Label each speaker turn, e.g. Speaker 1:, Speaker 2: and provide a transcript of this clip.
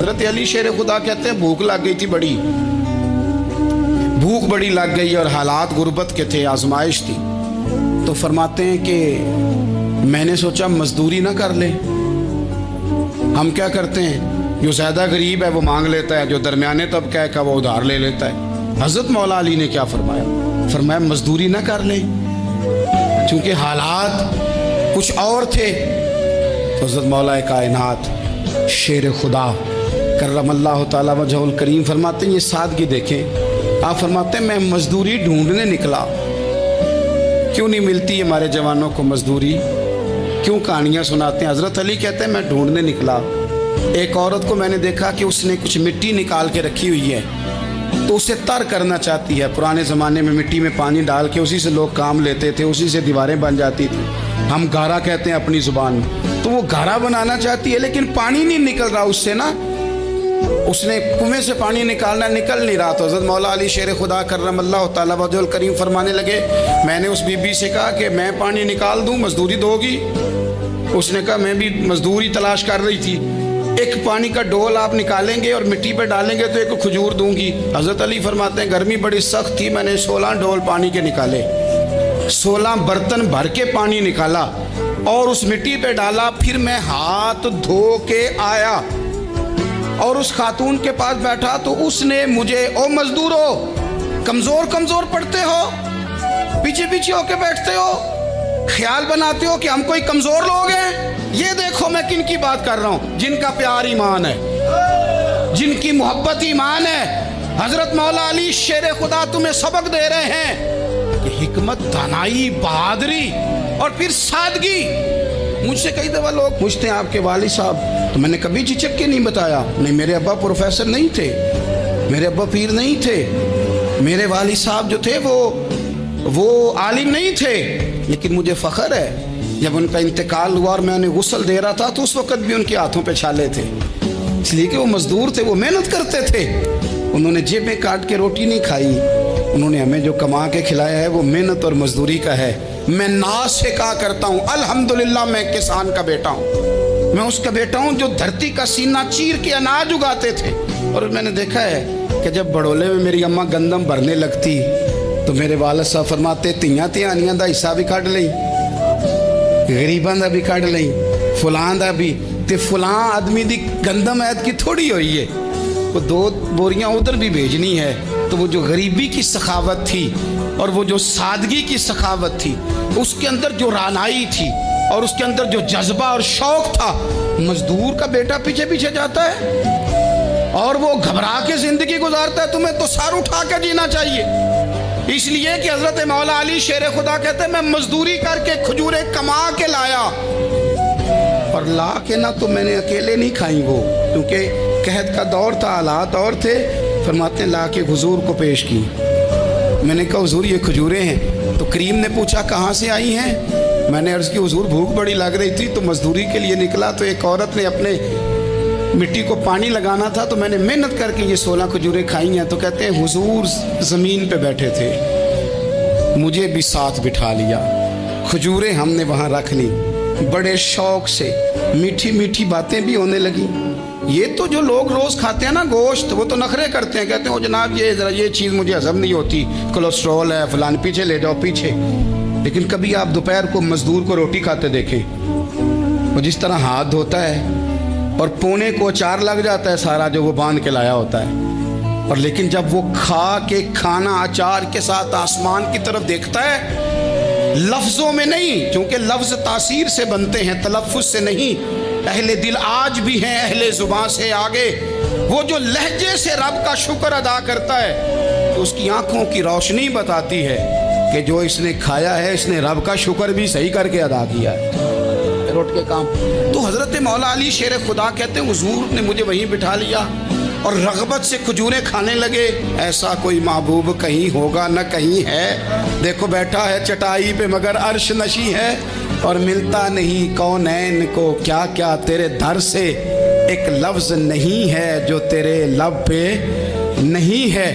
Speaker 1: हज़रत अली शेर खुदा कहते हैं भूख लग गई थी बड़ी, भूख बड़ी लग गई और हालात गुर्बत के थे, आजमाइश थी। तो फरमाते हैं कि मैंने सोचा मजदूरी ना कर ले। हम क्या करते हैं, जो ज़्यादा गरीब है वो मांग लेता है, जो दरमियाने तबका है का वो उधार ले लेता है। हज़रत मौला अली ने क्या फरमाया, फरमाया मजदूरी ना कर ले, चूँकि हालात कुछ और थे। तो हज़रत मौला कायनात शेर खुदा करमल्लाहु ताला वजहुल करीम फरमाते हैं, ये सादगी देखें। आप फरमाते हैं मैं मजदूरी ढूंढने निकला, क्यों नहीं मिलती हमारे जवानों को मजदूरी, क्यों कहानियाँ सुनाते हैं। हज़रत अली कहते हैं मैं ढूंढने निकला, एक औरत को मैंने देखा कि उसने कुछ मिट्टी निकाल के रखी हुई है, तो उसे तर करना चाहती है। पुराने ज़माने में मिट्टी में पानी डाल के उसी से लोग काम लेते थे, उसी से दीवारें बन जाती थी, हम गारा कहते हैं अपनी ज़ुबान में। तो वो गारा बनाना चाहती है लेकिन पानी नहीं निकल रहा उससे ना, उसने कुएं से पानी निकालना, निकल नहीं रहा। तो हज़रत मौला अली शेर खुदा करमल्लाहु ताला वजहुल करीम फरमाने लगे, मैंने उस बीबी से कहा कि मैं पानी निकाल दूं, मजदूरी दोगी? उसने कहा मैं भी मजदूरी तलाश कर रही थी, एक पानी का डोल आप निकालेंगे और मिट्टी पे डालेंगे तो एक खजूर दूंगी। हज़रत अली फरमाते हैं गर्मी बड़ी सख्त थी, मैंने 16 डोल पानी के निकाले, 16 बर्तन भर के पानी निकाला और उस मिट्टी पे डाला। फिर मैं हाथ धो के आया और उस खातून के पास बैठा तो उसने मुझे, ओ मजदूरो कमजोर कमजोर पड़ते हो, पीछे पीछे होके बैठते हो, ख्याल बनाते हो कि हम कोई कमजोर लोग हैं। ये देखो मैं किन की बात कर रहा हूं, जिनका प्यार ईमान है, जिनकी मोहब्बत ईमान है। हजरत मौला अली शेर खुदा तुम्हें सबक दे रहे हैं कि हिकमत, दानाई, बहादुरी और फिर सादगी। मुझसे कई दफा लोग पूछते हैं आपके वालिद साहब, तो मैंने कभी झिझक के नहीं बताया, नहीं मेरे अब्बा प्रोफेसर नहीं थे, मेरे अब्बा पीर नहीं थे, मेरे वालिद साहब जो थे वो आलिम नहीं थे। लेकिन मुझे फ़ख्र है जब उनका इंतकाल हुआ और मैं उन्हें गुस्ल दे रहा था तो उस वक़्त भी उनके हाथों पे छाले थे, इसलिए कि वो मजदूर थे, वो मेहनत करते थे। उन्होंने जेबें काट के रोटी नहीं खाई, उन्होंने हमें जो कमा के खिलाया है वो मेहनत और मजदूरी का है। मैं नाज से कहा करता हूँ अल्हम्दुलिल्लाह मैं किसान का बेटा हूँ, मैं उसका बेटा हूँ जो धरती का सीना चीर के अनाज उगाते थे। और मैंने देखा है कि जब बड़ोले में मेरी अम्मा गंदम भरने लगती तो मेरे वालिद साहब फरमाते तियां ध्यानियां दा हिस्सा भी कढ़ लई, गरीबां दा भी कढ़ लई, फुलां दा भी, ते फुलां आदमी दी गंदम ऐद की थोड़ी हुई है, वो 2 बोरियां उधर भी भेजनी है। तो वो जो गरीबी की सखावत थी और वो जो सादगी की सखावत थी, उसके अंदर जो रानाई थी और उसके अंदर जो जज्बा और शौक था, मजदूर का बेटा पीछे पीछे जाता है और वो घबरा के जिंदगी गुजारता है। तुम्हें तो सर उठा के जीना चाहिए, इसलिए कि हजरत मौला अली शेर खुदा कहते हैं मैं मजदूरी करके खजूरें कमा के लाया, और ला के ना तो मैंने अकेले नहीं खाई वो, क्योंकि कहत का दौर था, हालात और थे। फरमाते हैं ला के हुजूर को पेश की, मैंने कहा हुजूर ये खजूरें हैं। तो करीम ने पूछा कहाँ से आई हैं? मैंने अर्ज़ की हुजूर भूख बड़ी लग रही थी तो मजदूरी के लिए निकला, तो एक औरत ने अपने मिट्टी को पानी लगाना था तो मैंने मेहनत करके ये 16 खजूरें खाई हैं। तो कहते हैं हुजूर ज़मीन पे बैठे थे, मुझे भी साथ बिठा लिया, खजूरें हमने वहाँ रख ली, बड़े शौक से मीठी मीठी बातें भी होने लगी। ये तो जो लोग रोज़ खाते हैं ना गोश्त, वो तो नखरे करते हैं, कहते हैं जनाब ये ज़रा ये चीज़ मुझे हज़म नहीं होती, कोलेस्ट्रॉल है फलान, पीछे ले जाओ पीछे। लेकिन कभी आप दोपहर को मजदूर को रोटी खाते देखें, वो जिस तरह हाथ धोता है और पोने को अचार लग जाता है सारा जो वो बांध के लाया होता है, और लेकिन जब वो खा के खाना अचार के साथ आसमान की तरफ देखता है, लफ्ज़ों में नहीं, क्योंकि लफ्ज़ तासीर से बनते हैं, तलफ़्फ़ुज़ से नहीं। अहले दिल आज भी हैं अहले ज़ुबान से आगे, वो जो लहजे से रब का शुक्र अदा करता है तो उसकी आंखों की रोशनी बताती है कि जो इसने खाया है इसने रब का शुक्र भी सही करके अदा किया है, रोट के काम। तो हज़रत मौला अली शेर खुदा कहते हैं हुजूर ने मुझे वहीं बिठा लिया और रग़बत से खजूरें खाने लगे। ऐसा कोई महबूब कहीं होगा न कहीं है, देखो बैठा है चटाई पे मगर अर्श नशी है, और मिलता नहीं कौनैन को क्या क्या तेरे दर से, एक लफ्ज़ नहीं है जो तेरे लब पे नहीं है।